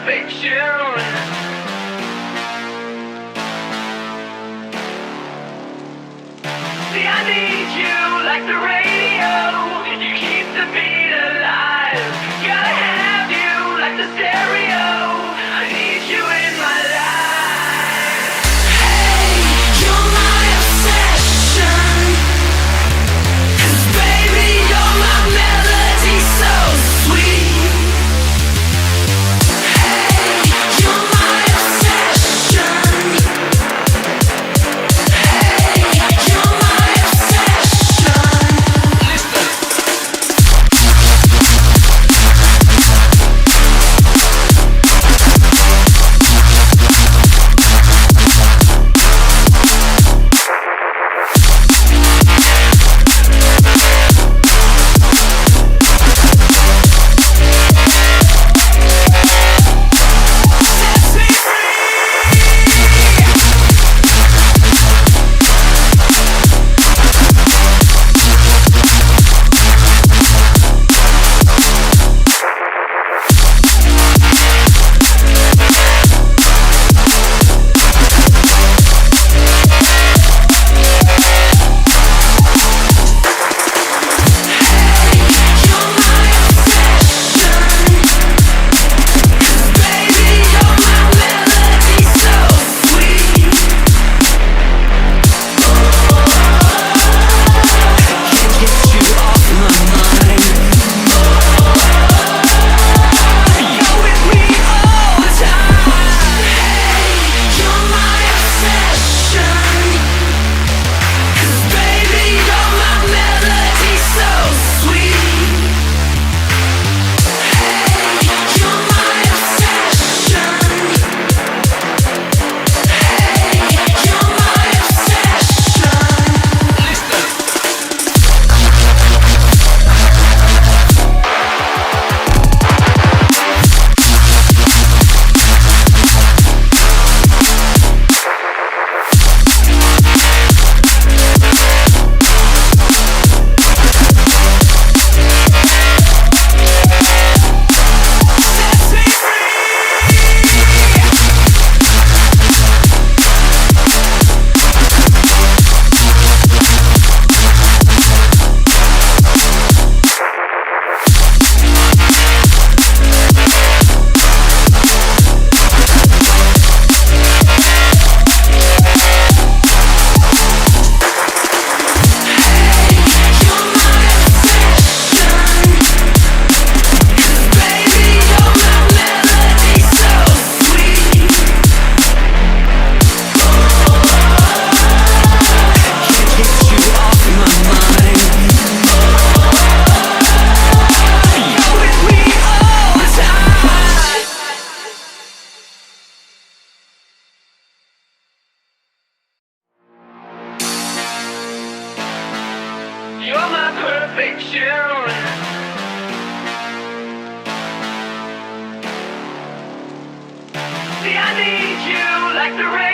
perfection. See, I need you like the radio. You keep the beat alive. Gotta have you like the stereo. I need you in my life. Hey, you're my obsession. 'Cause baby, you're my melody so sweet. Hey, you're my obsession. Hey, you're my obsession. Listen. You're my perfection. See, I need you like the rain.